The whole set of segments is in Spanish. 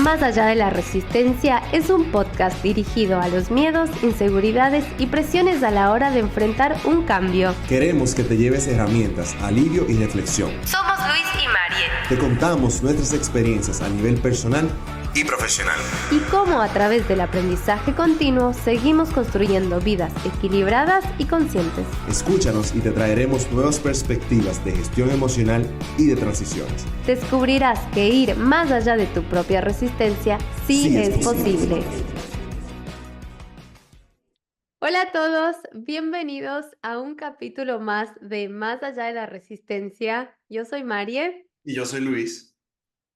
Más allá de la resistencia es un podcast dirigido a los miedos, inseguridades y presiones a la hora de enfrentar un cambio. Queremos que te lleves herramientas, alivio y reflexión. Somos Luis y Marie. Te contamos nuestras experiencias a nivel personal y profesional. Y cómo a través del aprendizaje continuo seguimos construyendo vidas equilibradas y conscientes. Escúchanos y te traeremos nuevas perspectivas de gestión emocional y de transiciones. Descubrirás que ir más allá de tu propia resistencia sí es posible. Hola a todos, bienvenidos a un capítulo más de Más allá de la resistencia. Yo soy Marie. Y yo soy Luis.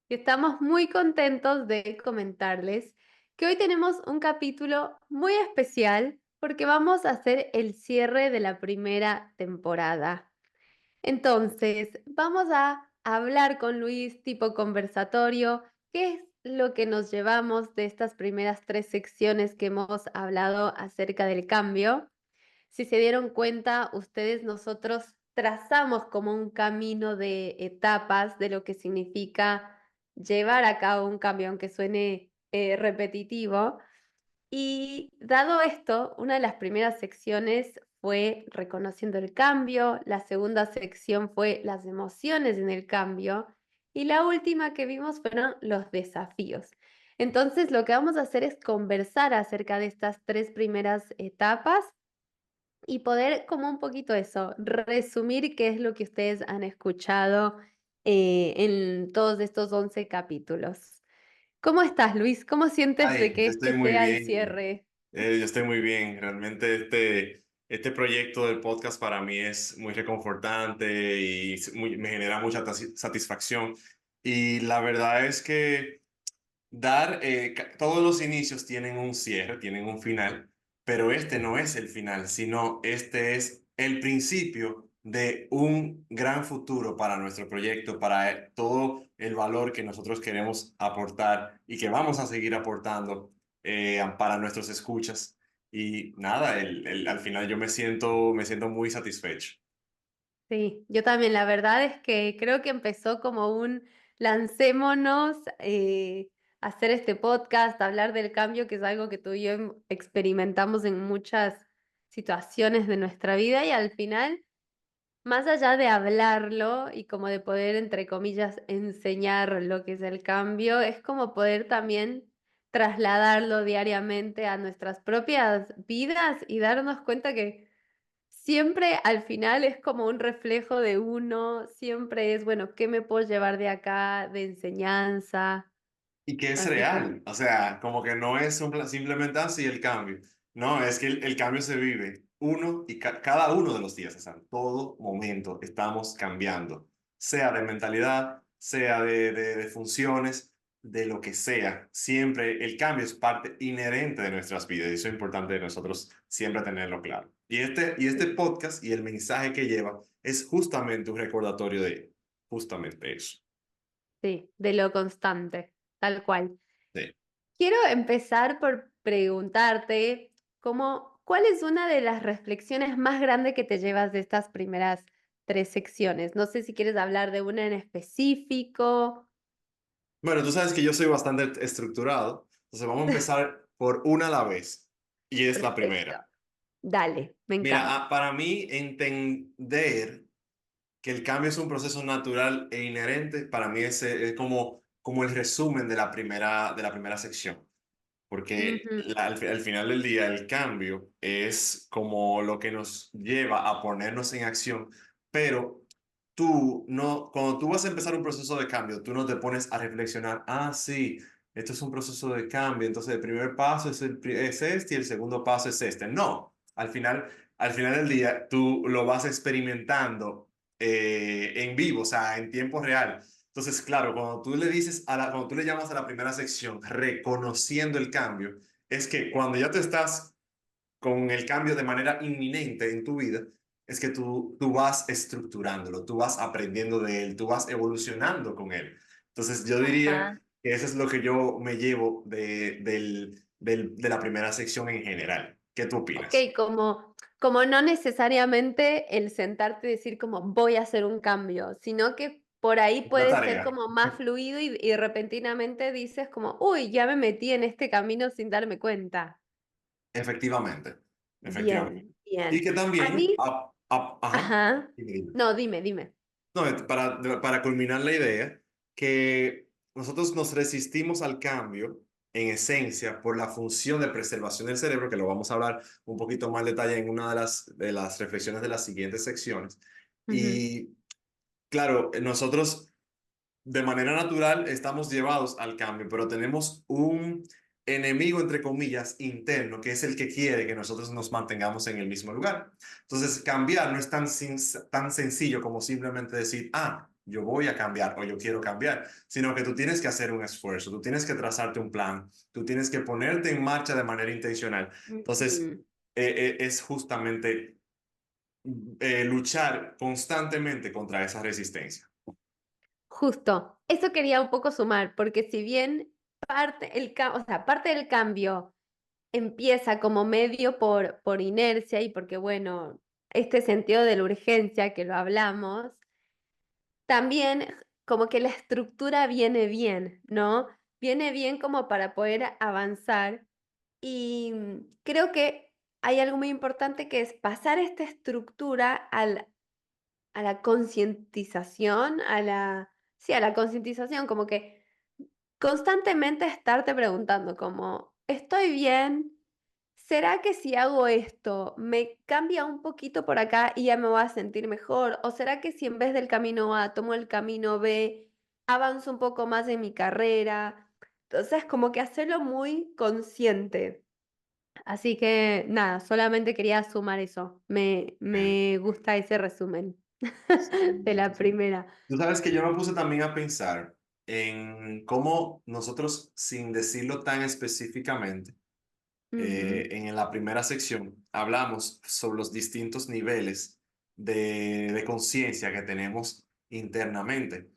Y estamos muy contentos de comentarles que hoy tenemos un capítulo muy especial porque vamos a hacer el cierre de la primera temporada. Entonces, vamos a hablar con Luis tipo conversatorio, qué es lo que nos llevamos de estas primeras 3 secciones que hemos hablado acerca del cambio. Si se dieron cuenta, nosotros trazamos como un camino de etapas de lo que significa llevar a cabo un cambio, aunque suene repetitivo. Y dado esto, una de las primeras secciones fue reconociendo el cambio, la segunda sección fue las emociones en el cambio y la última que vimos fueron los desafíos. Entonces, lo que vamos a hacer es conversar acerca de estas 3 primeras etapas y poder como un poquito eso, resumir qué es lo que ustedes han escuchado en todos estos 11 capítulos. ¿Cómo estás, Luis? ¿Cómo sientes de que Yo estoy este muy sea el bien. cierre? Yo estoy muy bien. Realmente este proyecto del podcast para mí es muy reconfortante y me genera mucha satisfacción. Y la verdad es que todos los inicios tienen un cierre, tienen un final, pero este no es el final, sino este es el principio de un gran futuro para nuestro proyecto, para todo el valor que nosotros queremos aportar y que vamos a seguir aportando para nuestros escuchas. Y nada, al final yo me siento muy satisfecho. Sí, yo también. La verdad es que creo que empezó como un lancémonos a hacer este podcast, a hablar del cambio, que es algo que tú y yo experimentamos en muchas situaciones de nuestra vida y al final, más allá de hablarlo y como de poder, entre comillas, enseñar lo que es el cambio, es como poder también trasladarlo diariamente a nuestras propias vidas y darnos cuenta que siempre al final es como un reflejo de uno, siempre es, bueno, ¿qué me puedo llevar de acá de enseñanza? Y que es Así que real, o sea, como que no es simplemente así el cambio, no, es que el cambio se vive uno y cada uno de los días, o sea, en todo momento estamos cambiando, sea de mentalidad, sea de funciones, de lo que sea, siempre el cambio es parte inherente de nuestras vidas y eso es importante de nosotros siempre tenerlo claro. Y este podcast y el mensaje que lleva es justamente un recordatorio de justamente eso. sí, de lo constante, tal cual. Sí. Quiero empezar por preguntarte ¿cuál es una de las reflexiones más grandes que te llevas de estas primeras 3 secciones? No sé si quieres hablar de una en específico. Bueno, tú sabes que yo soy bastante estructurado, entonces vamos a empezar por una a la vez. Y es la Perfecto. primera. Dale, me Mira, encanta. para mí entender que el cambio es un proceso natural e inherente, para mí es como el resumen de la primera sección. Porque Ujú. al final del día el cambio es como lo que nos lleva a ponernos en acción, pero tú no, cuando tú vas a empezar un proceso de cambio, tú no te pones a reflexionar, sí, esto es un proceso de cambio, entonces el primer paso es este y el segundo paso es este. No, al final del día tú lo vas experimentando en vivo, o sea, en tiempo real. Entonces, claro, cuando tú le llamas a la primera sección reconociendo el cambio, es que cuando ya tú estás con el cambio de manera inminente en tu vida, es que tú vas estructurándolo, tú vas aprendiendo de él, tú vas evolucionando con él. Entonces, yo diría Ajá. que eso es lo que yo me llevo de la primera sección en general. ¿Qué tú Ok, opinas? como no necesariamente el sentarte y decir como voy a hacer un cambio, sino que por ahí La puede ser tarea. como más fluido y repentinamente dices como, uy, ya me metí en este camino sin darme cuenta. Efectivamente, efectivamente. Bien, Y bien. que A también, mí, ajá, ajá. dime, dime. No, dime, dime. No, para culminar la idea, que nosotros nos resistimos al cambio en esencia por la función de preservación del cerebro, que lo vamos a hablar un poquito más en detalle en una de las reflexiones de las siguientes secciones. Ujú. Y claro, nosotros de manera natural estamos llevados al cambio, pero tenemos un enemigo, entre comillas, interno, que es el que quiere que nosotros nos mantengamos en el mismo lugar. Entonces, cambiar no es tan sencillo como simplemente decir, ah, yo voy a cambiar o yo quiero cambiar, sino que tú tienes que hacer un esfuerzo, tú tienes que trazarte un plan, tú tienes que ponerte en marcha de manera intencional. Entonces, Ujú. es justamente luchar constantemente contra esa resistencia. Justo, eso quería un poco sumar, porque si bien o sea, parte del cambio empieza como medio por inercia y porque, bueno, este sentido de la urgencia que lo hablamos, también como que la estructura viene bien, ¿no? Viene bien como para poder avanzar y creo que hay algo muy importante que es pasar esta estructura a la concientización, sí, a la concientización, como que constantemente estarte preguntando como, ¿estoy bien? ¿Será que si hago esto me cambia un poquito por acá y ya me voy a sentir mejor? ¿O será que si en vez del camino A tomo el camino B, avanzo un poco más en mi carrera? Entonces, como que hacerlo muy consciente. Así que nada, solamente quería sumar eso. Me gusta ese resumen de la primera. Tú sabes que yo me puse también a pensar en cómo nosotros, sin decirlo tan específicamente, Ujú. en la primera sección hablamos sobre los distintos niveles de conciencia que tenemos internamente,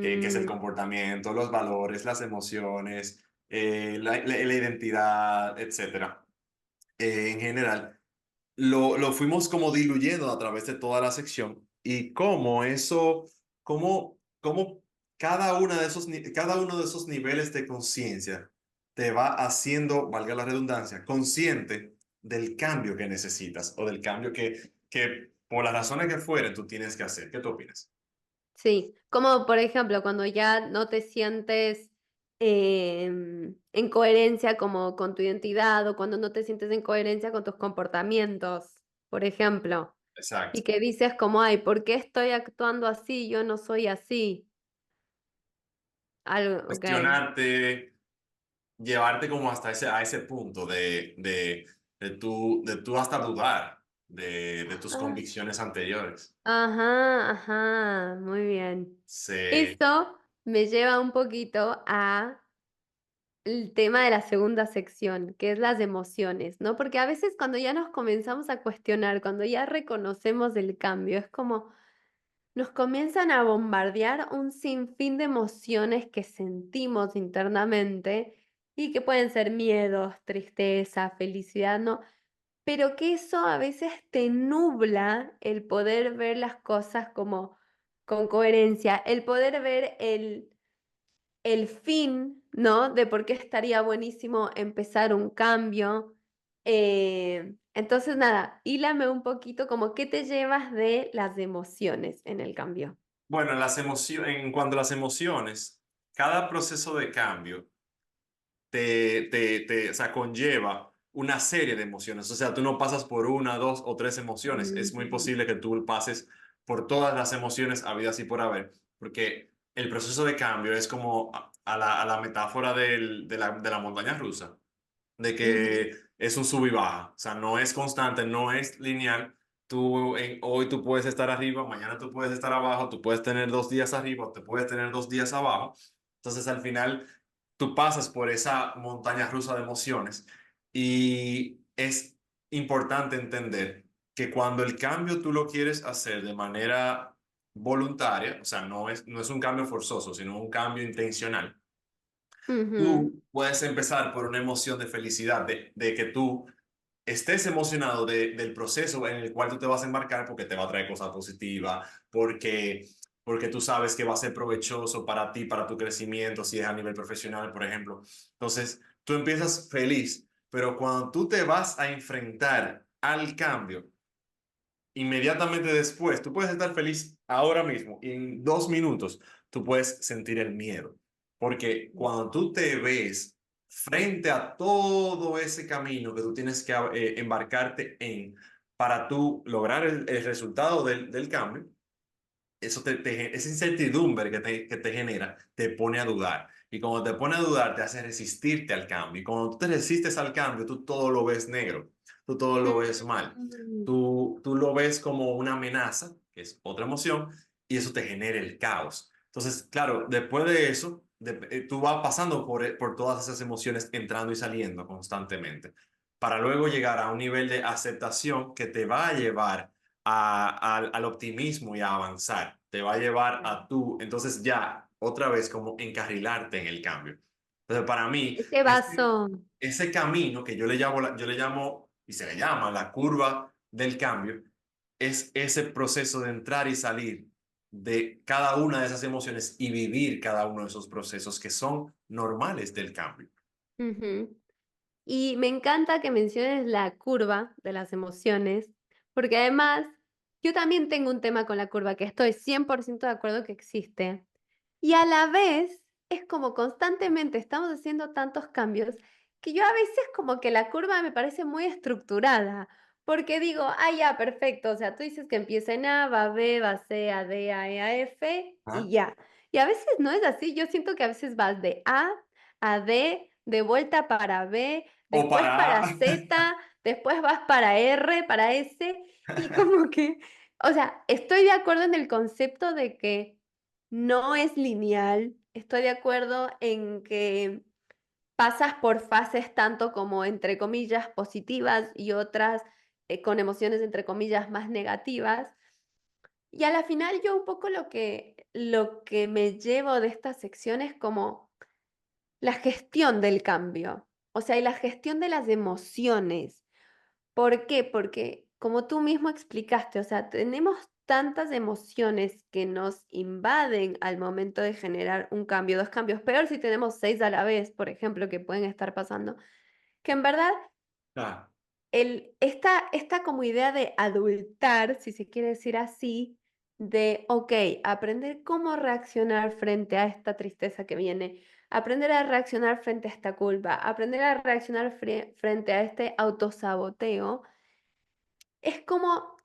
que es el Mm, comportamiento, los valores, las emociones, la identidad, etcétera. En general lo fuimos como diluyendo a través de toda la sección y cómo eso, cómo cada uno de esos niveles de conciencia te va haciendo, valga la redundancia, consciente del cambio que necesitas o del cambio que por las razones que fueren tú tienes que hacer. ¿Qué tú opinas? sí, como por ejemplo cuando ya no te sientes en coherencia como con tu identidad o cuando no te sientes en coherencia con tus comportamientos, por ejemplo, y Exacto. que dices como, ay, ¿por qué estoy actuando así? Yo no soy así. Algo, ok. Cuestionarte, llevarte como hasta a ese punto de tú hasta dudar de tus Ah, convicciones anteriores. ajá, ajá, muy bien. Se, Eso me lleva un poquito a el tema de la segunda sección, que es las emociones, ¿no? Porque a veces cuando ya nos comenzamos a cuestionar, cuando ya reconocemos el cambio, es como nos comienzan a bombardear un sinfín de emociones que sentimos internamente y que pueden ser miedos, tristeza, felicidad, ¿no? Pero que eso a veces te nubla el poder ver las cosas como con coherencia, el poder ver el fin, ¿no? De por qué estaría buenísimo empezar un cambio. Entonces, nada, hílame un poquito como qué te llevas de las emociones en el cambio. bueno, en cuanto a las emociones, cada proceso de cambio o sea, conlleva una serie de emociones. O sea, tú no pasas por una, dos o tres emociones. Es muy Ujú, posible que tú pases por todas las emociones habidas y por haber, porque el proceso de cambio es como a la metáfora de la montaña rusa, de ujú, que es un sub y baja. O sea, no es constante, no es lineal. Hoy tú puedes estar arriba, mañana tú puedes estar abajo, tú puedes tener 2 días arriba, te puedes tener 2 días abajo. Entonces, al final, tú pasas por esa montaña rusa de emociones y es importante entender que cuando el cambio tú lo quieres hacer de manera voluntaria, o sea, no es un cambio forzoso, sino un cambio intencional. ujú, Tú puedes empezar por una emoción de felicidad, de que tú estés emocionado del proceso en el cual tú te vas a embarcar porque te va a traer cosas positivas, porque porque tú sabes que va a ser provechoso para ti, para tu crecimiento, si es a nivel profesional, por ejemplo. Entonces, tú empiezas feliz, pero cuando tú te vas a enfrentar al cambio, inmediatamente después, tú puedes estar feliz ahora mismo y en 2 minutos tú puedes sentir el miedo. Porque cuando tú te ves frente a todo ese camino que tú tienes que embarcarte en para tú lograr el resultado del cambio, eso esa incertidumbre que te genera te pone a dudar. Y cuando te pone a dudar, te hace resistirte al cambio. Y cuando tú te resistes al cambio, tú todo lo ves negro, tú todo lo ves mal. Mm. Tú lo ves como una amenaza, que es otra emoción, y eso te genera el caos. Entonces, claro, después de eso, tú vas pasando por todas esas emociones, entrando y saliendo constantemente, para luego llegar a un nivel de aceptación que te va a llevar al optimismo y a avanzar. Te va a llevar a tú, entonces ya, otra vez, como encarrilarte en el cambio. Entonces, para mí, Ese vaso. ese camino que yo le llamo, y se le llama la curva del cambio, es ese proceso de entrar y salir de cada una de esas emociones y vivir cada uno de esos procesos que son normales del cambio. Ujú. Y me encanta que menciones la curva de las emociones, porque además yo también tengo un tema con la curva que estoy 100% de acuerdo que existe. Y a la vez es como constantemente estamos haciendo tantos cambios que yo a veces como que la curva me parece muy estructurada, porque digo, ah, ya, perfecto, o sea, tú dices que empieza en A, va a B, va a C, a D, a E, a F y ¿Ah? ya. Y a veces no es así, yo siento que a veces vas de A D, de vuelta para B, O después para... para Z, después vas para R, para S, y como que, o sea, estoy de acuerdo en el concepto de que no es lineal. Estoy de acuerdo en que pasas por fases tanto como entre comillas positivas y otras con emociones entre comillas más negativas. Y a la final yo un poco lo que me llevo de esta sección es como la gestión del cambio, o sea, y la gestión de las emociones. ¿Por qué? Porque como tú mismo explicaste, o sea, tenemos tantas emociones que nos invaden al momento de generar un cambio, dos cambios, peor si tenemos seis a la vez, por ejemplo, que pueden estar pasando, que en verdad Ah, esta como idea de adultar, si se quiere decir así, de, ok, aprender cómo reaccionar frente a esta tristeza que viene, aprender a reaccionar frente a esta culpa, aprender a reaccionar frente a este autosaboteo, es como,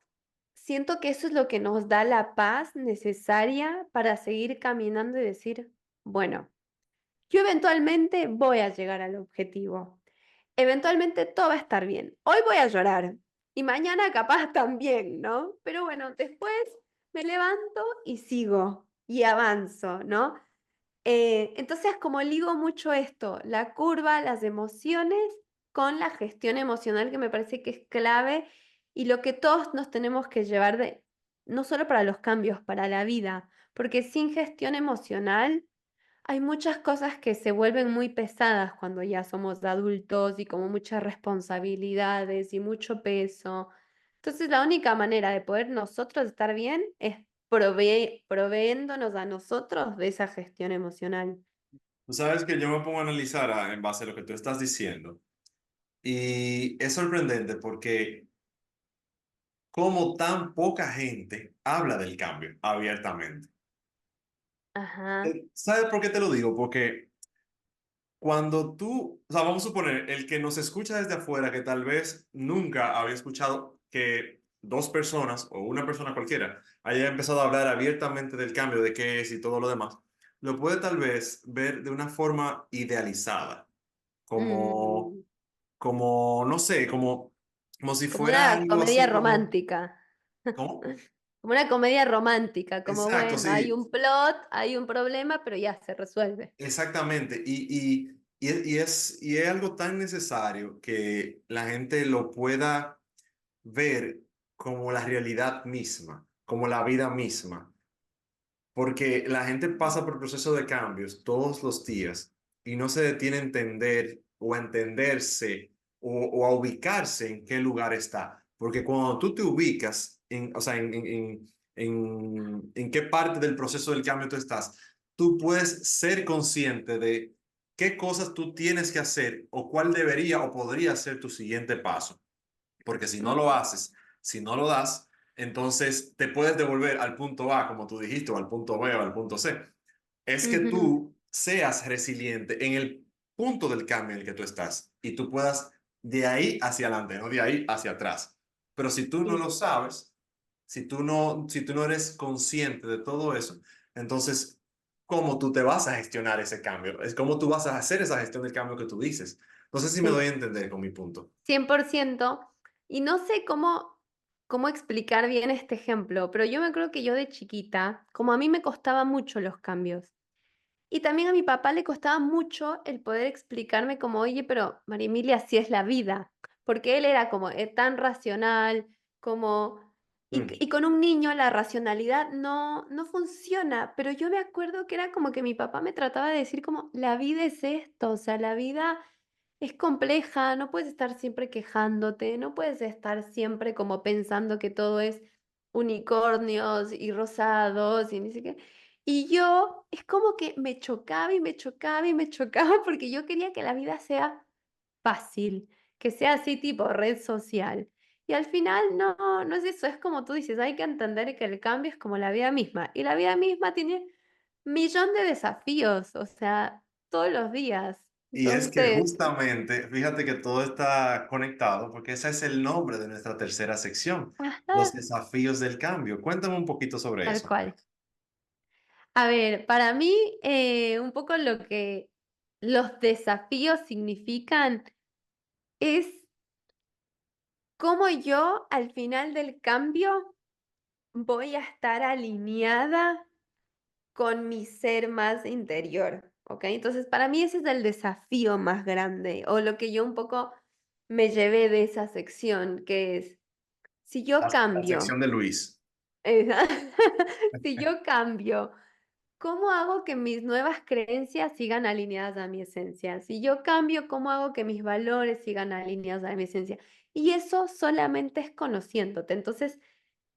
siento que eso es lo que nos da la paz necesaria para seguir caminando y decir, bueno, yo eventualmente voy a llegar al objetivo. Eventualmente todo va a estar bien. Hoy voy a llorar y mañana capaz también, ¿no? Pero bueno, después me levanto y sigo y avanzo, ¿no? Entonces, como ligo mucho esto, la curva, las emociones con la gestión emocional, que me parece que es clave y lo que todos nos tenemos que llevar de, no solo para los cambios, para la vida, porque sin gestión emocional hay muchas cosas que se vuelven muy pesadas cuando ya somos adultos y como muchas responsabilidades y mucho peso. Entonces, la única manera de poder nosotros estar bien es proveéndonos a nosotros de esa gestión emocional. tú sabes que yo me pongo a analizar en base a lo que tú estás diciendo. Y es sorprendente porque como tan poca gente habla del cambio abiertamente. Ajá. ¿Sabes por qué te lo digo? Porque cuando tú, o sea, vamos a suponer, el que nos escucha desde afuera, que tal vez nunca había escuchado que dos personas o una persona cualquiera haya empezado a hablar abiertamente del cambio, de qué es y todo lo demás, lo puede tal vez ver de una forma idealizada, como, Mm, no sé, como si como fuera una algo comedia así como, romántica. ¿cómo? Como una comedia romántica, como Exacto, bueno, hay sí, un plot, hay un problema, pero ya se resuelve. exactamente. Y es algo tan necesario que la gente lo pueda ver como la realidad misma, como la vida misma, porque la gente pasa por el proceso de cambios todos los días y no se detiene a entender o a entenderse o a ubicarse en qué lugar está, porque cuando tú te ubicas en, o sea, en qué parte del proceso del cambio tú estás, tú puedes ser consciente de qué cosas tú tienes que hacer o cuál debería o podría ser tu siguiente paso. Porque si no lo Ujú, haces, si no lo das, entonces te puedes devolver al punto A, como tú dijiste, o al punto B o al punto C. Es que ujú, tú seas resiliente en el punto del cambio en el que tú estás y tú puedas de ahí hacia adelante, no de ahí hacia atrás. Pero si tú no sí. lo sabes, si tú no eres consciente de todo eso, entonces, ¿cómo tú te vas a gestionar ese cambio? Es cómo tú vas a hacer esa gestión del cambio que tú dices. No sé si me doy Sí, a entender con mi punto. 100%. Y no sé cómo explicar bien este ejemplo, pero yo me acuerdo que yo de chiquita, como a mí me costaba mucho los cambios, y también a mi papá le costaba mucho el poder explicarme como, oye, pero María Emilia, así es la vida, porque él era como tan racional, como... Y con un niño la racionalidad no funciona, pero yo me acuerdo que era como que mi papá me trataba de decir como, la vida es esto, o sea, la vida es compleja, no puedes estar siempre quejándote, no puedes estar siempre como pensando que todo es unicornios y rosados y ni siquiera. Y yo es como que me chocaba y me chocaba y me chocaba porque yo quería que la vida sea fácil, que sea así tipo red social. Y al final no es eso, es como tú dices, hay que entender que el cambio es como la vida misma. Y la vida misma tiene millón de desafíos, o sea, todos los días. Y es que Entonces, justamente, fíjate que todo está conectado porque ese es el nombre de nuestra tercera sección, los ajá, desafíos del cambio. Cuéntame un poquito sobre tal eso. cual. A ver, para mí, un poco lo que los desafíos significan es cómo yo al final del cambio voy a estar alineada con mi ser más interior, ¿ok? Entonces, para mí ese es el desafío más grande o lo que yo un poco me llevé de esa sección, que es, si yo La cambio, sección de Luis. esa- si yo cambio, ¿cómo hago que mis nuevas creencias sigan alineadas a mi esencia? Si yo cambio, ¿cómo hago que mis valores sigan alineados a mi esencia? Y eso solamente es conociéndote. Entonces,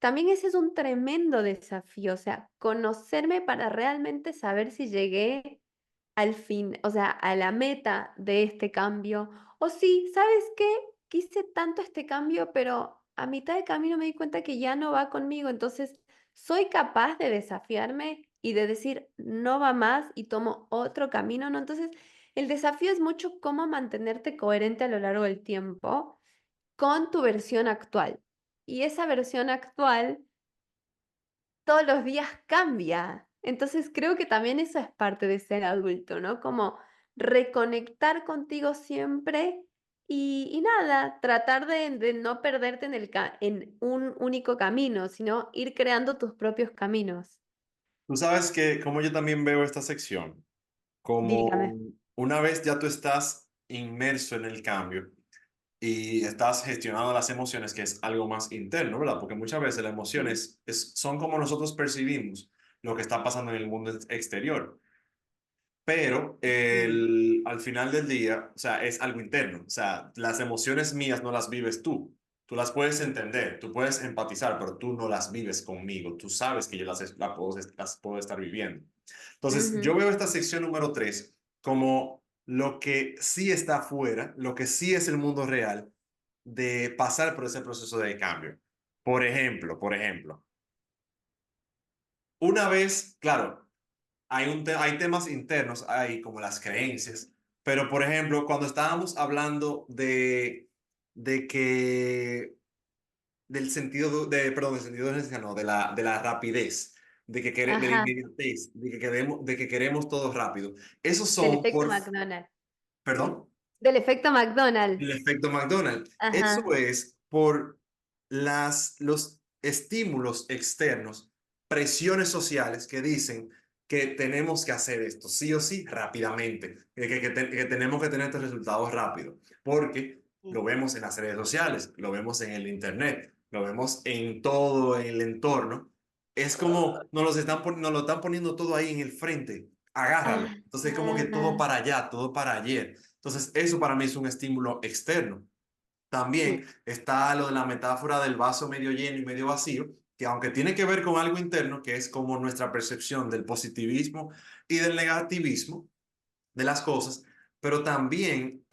también ese es un tremendo desafío, o sea, conocerme para realmente saber si llegué al fin, o sea, a la meta de este cambio. O sí, ¿sabes qué? Quise tanto este cambio, pero a mitad de camino me di cuenta que ya no va conmigo. Entonces, soy capaz de desafiarme y de decir, no va más y tomo otro camino, ¿no? Entonces, el desafío es mucho cómo mantenerte coherente a lo largo del tiempo con tu versión actual. Y esa versión actual todos los días cambia. Entonces creo que también eso es parte de ser adulto, ¿no? Como reconectar contigo siempre y nada, tratar de no perderte en un único camino, sino ir creando tus propios caminos. Tú sabes que como yo también veo esta sección, como Dígame. una vez ya tú estás inmerso en el cambio y estás gestionando las emociones, que es algo más interno, ¿verdad? Porque muchas veces las Sí. emociones son como nosotros percibimos lo que está pasando en el mundo exterior. Pero Mm, al final del día, o sea, es algo interno. O sea, las emociones mías no las vives tú. Tú las puedes entender, tú puedes empatizar, pero tú no las vives conmigo. Tú sabes que yo las puedo estar viviendo. Entonces, yo ujú, veo esta sección número 3 como lo que sí está afuera, lo que sí es el mundo real de pasar por ese proceso de cambio. Por ejemplo, una vez, claro, hay temas internos ahí, como las creencias, pero por ejemplo, cuando estábamos hablando de que, del sentido perdón, del sentido de urgencia, no, de la rapidez, de la ajá, inmediatez, de que queremos todo rápido. Esos del son efecto McDonald's. perdón, Del efecto McDonald's. el efecto McDonald's. Eso Ajá. es por los estímulos externos, presiones sociales que dicen que tenemos que hacer esto sí o sí rápidamente, que tenemos que tener estos resultados rápidos, porque lo Sí. vemos en las redes sociales, lo vemos en el internet, lo vemos en todo el entorno. Es como nos lo están poniendo todo ahí en el frente. Agárralo. Entonces, como que todo Ajá. para allá, todo para ayer. Entonces, eso para mí es un estímulo externo. También Sí. está lo de la metáfora del vaso medio lleno y medio vacío, que aunque tiene que ver con algo interno, que es como nuestra percepción del positivismo y del negativismo de las cosas, pero también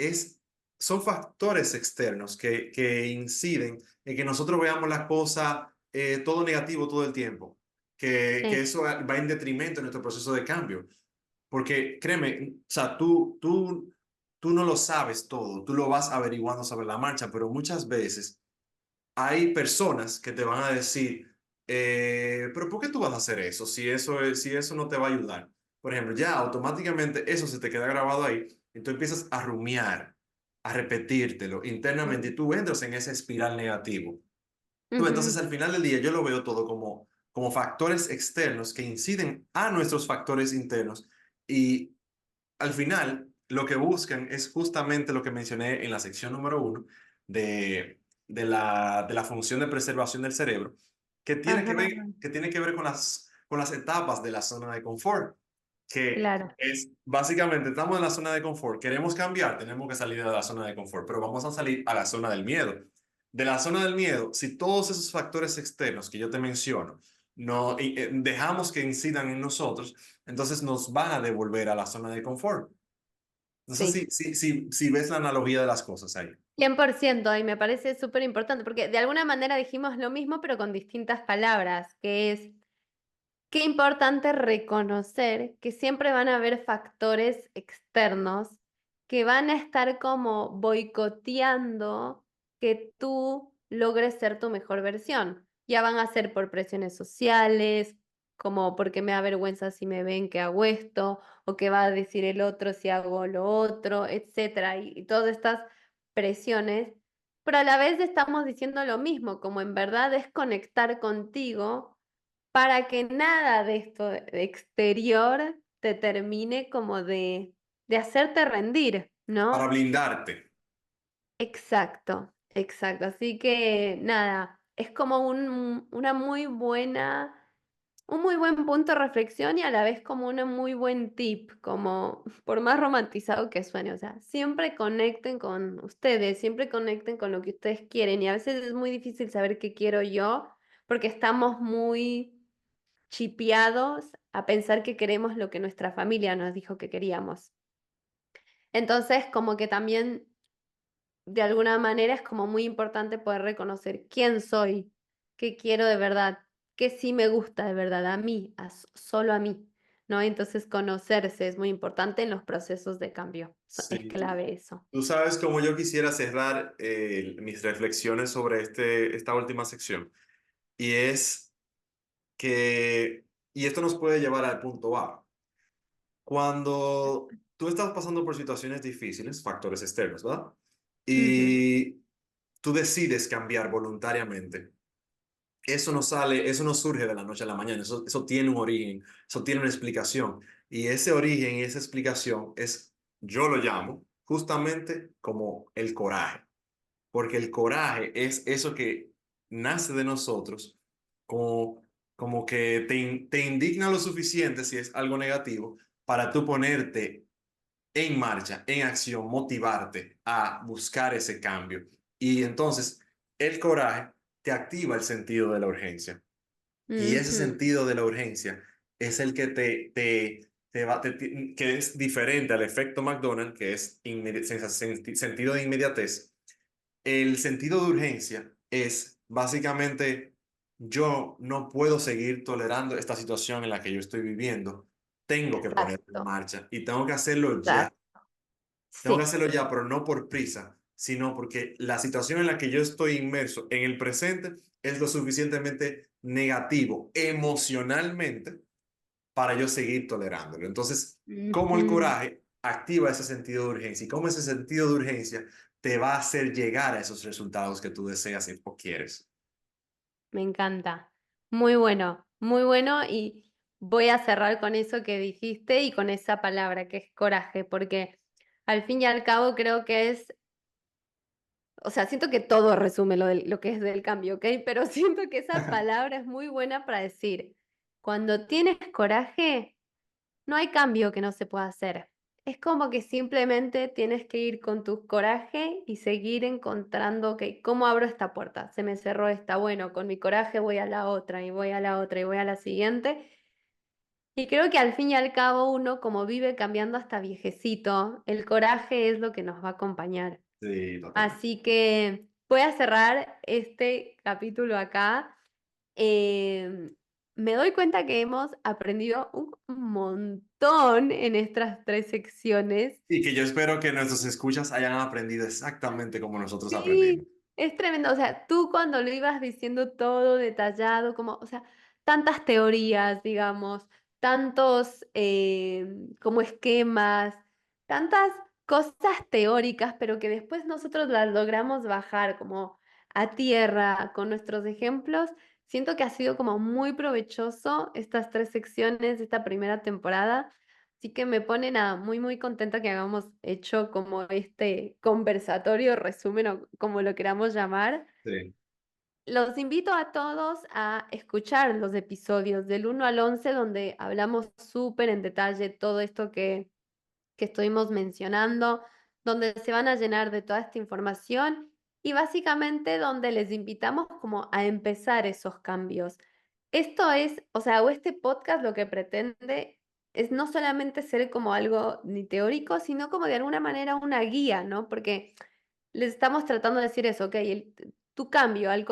son factores externos que inciden en que nosotros veamos las cosas todo negativo todo el tiempo, que Sí. eso va en detrimento de nuestro proceso de cambio. Porque créeme, o sea, tú no lo sabes todo, tú lo vas averiguando sobre la marcha, pero muchas veces hay personas que te van a decir, pero ¿por qué tú vas a hacer eso si eso no te va a ayudar? Por ejemplo, ya automáticamente eso se te queda grabado ahí y tú empiezas a rumiar, a repetírtelo internamente y tú entras en ese espiral negativo. Entonces, Ujú. al final del día, yo lo veo todo como factores externos que inciden a nuestros factores internos y al final lo que buscan es justamente lo que mencioné en la sección número 1 de la función de preservación del cerebro, Ajá, que tiene que ver con las etapas de la zona de confort, que claro. es básicamente estamos en la zona de confort, queremos cambiar, tenemos que salir de la zona de confort, pero vamos a salir a la zona del miedo. De la zona del miedo, si todos esos factores externos que yo te menciono, no dejamos que incidan en nosotros, entonces nos van a devolver a la zona de confort. No sé Sí. si ves la analogía de las cosas ahí. 100%, y me parece súper importante, porque de alguna manera dijimos lo mismo, pero con distintas palabras, que es qué importante reconocer que siempre van a haber factores externos que van a estar como boicoteando que tú logres ser tu mejor versión. Ya van a ser por presiones sociales, como porque me da vergüenza si me ven que hago esto, o qué va a decir el otro si hago lo otro, etcétera, y todas estas presiones, pero a la vez estamos diciendo lo mismo, como en verdad es conectar contigo para que nada de esto exterior te termine como de hacerte rendir, Para ¿no? blindarte. Exacto, exacto. Así que nada, es como una muy buena, un muy buen punto de reflexión y a la vez como un muy buen tip, como por más romantizado que suene, o sea, siempre conecten con ustedes, siempre conecten con lo que ustedes quieren y a veces es muy difícil saber qué quiero yo porque estamos muy chipeados a pensar que queremos lo que nuestra familia nos dijo que queríamos. Entonces, como que también, de alguna manera, es como muy importante poder reconocer quién soy, qué quiero de verdad, qué sí me gusta de verdad a mí, solo a mí, ¿no? Entonces, conocerse es muy importante en los procesos de cambio. Es Sí, tú, clave eso. tú sabes cómo yo quisiera cerrar mis reflexiones sobre esta última sección. Y es y esto nos puede llevar al punto A. Cuando tú estás pasando por situaciones difíciles, factores externos, ¿verdad? Ujú. Y tú decides cambiar voluntariamente. Eso no surge de la noche a la mañana, eso tiene un origen, eso tiene una explicación. Y ese origen y esa explicación yo lo llamo justamente como el coraje, porque el coraje es eso que nace de nosotros, como, como que te indigna lo suficiente si es algo negativo, para tú ponerte en marcha, en acción, motivarte a buscar ese cambio. Y entonces el coraje te activa el sentido de la urgencia. Y ese Ujú. sentido de la urgencia es el que que es diferente al efecto McDonald's, que es sentido de inmediatez. El sentido de urgencia es básicamente, yo no puedo seguir tolerando esta situación en la que yo estoy viviendo. Tengo que ponerlo en Exacto, marcha y tengo que hacerlo ya. exacto. Tengo que Sí. hacerlo ya, pero no por prisa, sino porque la situación en la que yo estoy inmerso en el presente es lo suficientemente negativo emocionalmente para yo seguir tolerándolo. Entonces, cómo el Ujú. coraje activa ese sentido de urgencia y cómo ese sentido de urgencia te va a hacer llegar a esos resultados que tú deseas o quieres. Me encanta. Muy bueno y voy a cerrar con eso que dijiste y con esa palabra que es coraje, porque al fin y al cabo creo que es, o sea, siento que todo resume lo que es del cambio, ¿ok? Pero siento que esa palabra es muy buena para decir, cuando tienes coraje, no hay cambio que no se pueda hacer. es como que simplemente tienes que ir con tu coraje y seguir encontrando, ok, ¿cómo abro esta puerta? Se me cerró esta, bueno, con mi coraje voy a la otra y voy a la otra y voy a la siguiente. Y creo que al fin y al cabo uno, como vive cambiando hasta viejecito, el coraje es lo que nos va a acompañar. Sí, totalmente. Así que voy a cerrar este capítulo acá. Em, Me doy cuenta que hemos aprendido un montón en estas tres secciones. Y que yo espero que nuestros escuchas hayan aprendido exactamente como nosotros aprendimos. Sí, es tremendo. O sea, tú cuando lo ibas diciendo todo detallado, como, o sea, tantas teorías, digamos, tantos como esquemas, tantas cosas teóricas, pero que después nosotros las logramos bajar como a tierra con nuestros ejemplos. Siento que ha sido como muy provechoso estas tres secciones de esta primera temporada. Así que me pone nada, muy, muy contenta que hayamos hecho como este conversatorio, resumen o como lo queramos llamar. Sí, Los invito a todos a escuchar los episodios del 1 al 11 donde hablamos súper en detalle todo esto que estuvimos mencionando, donde se van a llenar de toda esta información y básicamente donde les invitamos como a empezar esos cambios. Esto es, o sea, o este podcast lo que pretende es no solamente ser como algo ni teórico, sino como de alguna manera una guía, ¿no? Porque les estamos tratando de decir eso, ok, tu cambio al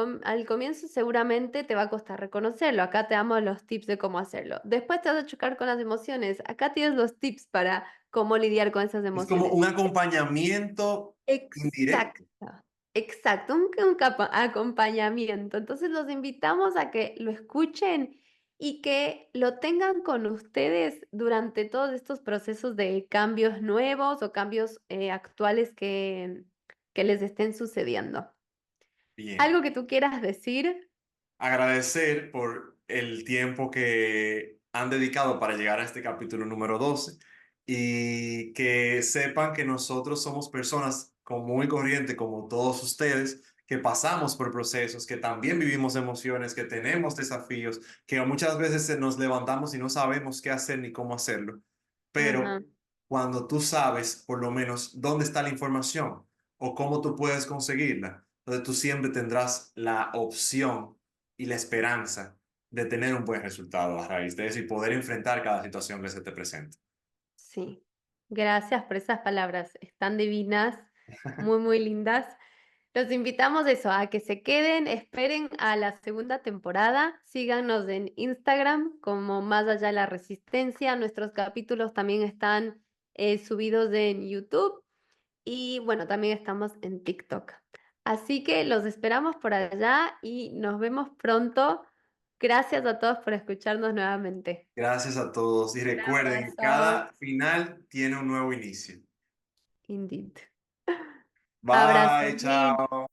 comienzo seguramente te va a costar reconocerlo, acá te damos los tips de cómo hacerlo. Después te vas a chocar con las emociones, acá tienes los tips para cómo lidiar con esas es como emociones. un acompañamiento Exacto, indirecto. exacto, un acompañamiento. Entonces los invitamos a que lo escuchen y que lo tengan con ustedes durante todos estos procesos de cambios nuevos o cambios actuales que les estén sucediendo. Bien. ¿Algo que tú quieras decir? Agradecer por el tiempo que han dedicado para llegar a este capítulo número 12 y que sepan que nosotros somos personas común y corriente como todos ustedes, que pasamos por procesos, que también vivimos emociones, que tenemos desafíos, que muchas veces nos levantamos y no sabemos qué hacer ni cómo hacerlo. Ajá, Pero cuando tú sabes por lo menos dónde está la información o cómo tú puedes conseguirla, entonces tú siempre tendrás la opción y la esperanza de tener un buen resultado a raíz de eso y poder enfrentar cada situación que se te presente. sí. Gracias por esas palabras. Están divinas, muy, muy lindas. Los invitamos eso, a que se queden, esperen a la segunda temporada, síganos en Instagram como Más Allá de la Resistencia, nuestros capítulos también están subidos en YouTube y bueno, también estamos en TikTok. Así que los esperamos por allá y nos vemos pronto. Gracias a todos por escucharnos nuevamente. Gracias a todos y Un recuerden, abrazo. cada final tiene un nuevo inicio. Indeed. Bye, Abrazos. chao.